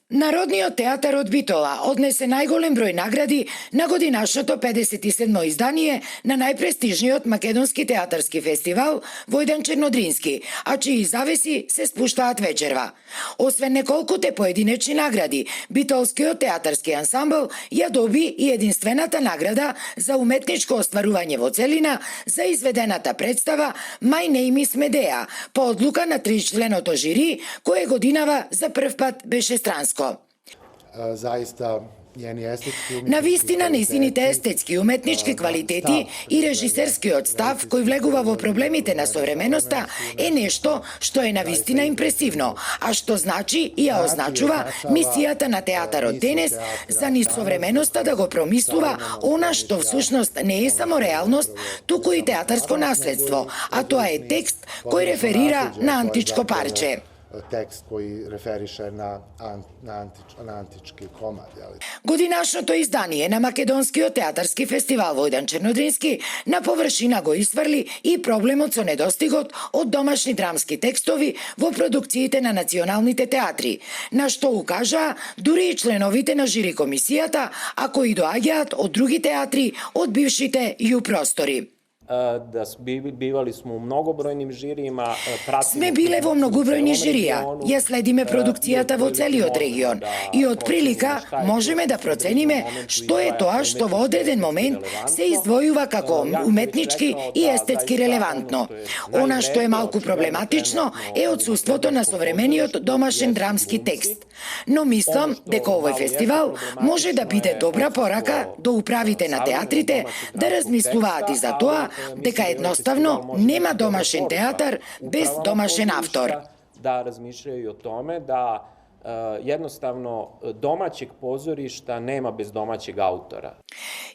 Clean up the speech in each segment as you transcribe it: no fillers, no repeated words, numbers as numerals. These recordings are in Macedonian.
Народниот театар од Битола однесе најголем број награди на годинашното 57-мо издание на најпрестижниот македонски театарски фестивал Војдан Чернодрински, а чии завеси се спуштаат вечерва. Освен неколкуте поединечни награди, битолскиот театарски ансамбл ја доби и единствената награда за уметничко остварување во целина за изведената представа My Name is Medea, по одлука на 3-членото жири, кое годинава за прв пат беше странско. Zaista На вистина, нејзините естетски и уметнички квалитети и режисерскиот став кој влегува во проблемите на современоста е нешто што е на вистина импресивно, а што значи и ја означува мисијата на театарот денес за низ современоста да го промислува она што всушност не е само реалност, туку и театарско наследство, а тоа е текст кој реферира на античко парче. Tekst koji referiše na antički komad. Годинашното издание на Македонскиот театарски фестивал Војдан Чернодрински на површина го исфрли и проблемот со недостигот од домашни драмски текстови во продукциите на националните театри, на што укажаа дури и членовите на жири комисијата, а кои доаѓаат од други театри од бившите ју простори. Da bivali smo u mnogobrojnim žirijima. Сме биле во многобројни жирија, ја следиме продукцијата во целиот регион и од прилика можеме да процениме што е тоа што во одреден момент се издвојува како уметнички и естетски релевантно. Она што е малку проблематично е отсуството на современиот домашен драмски текст. Но мислам дека овој фестивал може да биде добра порака до управите на театрите да размислуваат и за тоа дека едноставно нема домашен театар без домашен автор. Da razmišljaju i o tome da jednostavno domaćeg pozorišta nema bez domaćeg autora.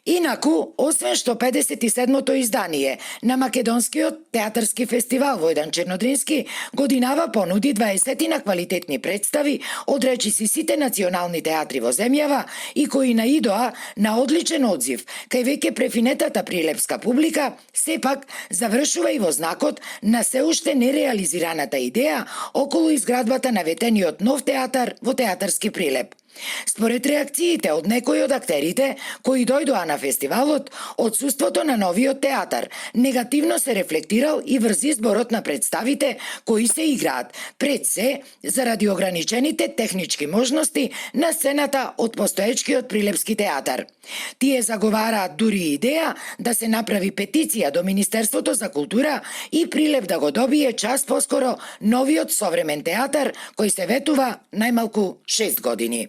Инаку, освен што 57-то издание на Македонскиот театарски фестивал Војдан Чернодрински годинава понуди 20 квалитетни представи од речиси сите национални театри во земјава и кои наидоа на одличен одзив кај веќе префинетата прилепска публика, сепак завршува и во знакот на се уште нереализираната идеја околу изградбата на ветениот нов театар во театарски Прилеп. Според реакциите од некои од актерите кои дојдоа на фестивалот, отсуството на новиот театар негативно се рефлектирал и врз изборот на представите кои се играат, пред се заради ограничените технички можности на сцената од постоечкиот Прилепски театар. Тие заговараат дури идеја да се направи петиција до Министерството за култура и Прилеп да го добие час поскоро новиот современ театар кој се ветува најмалку 6 години.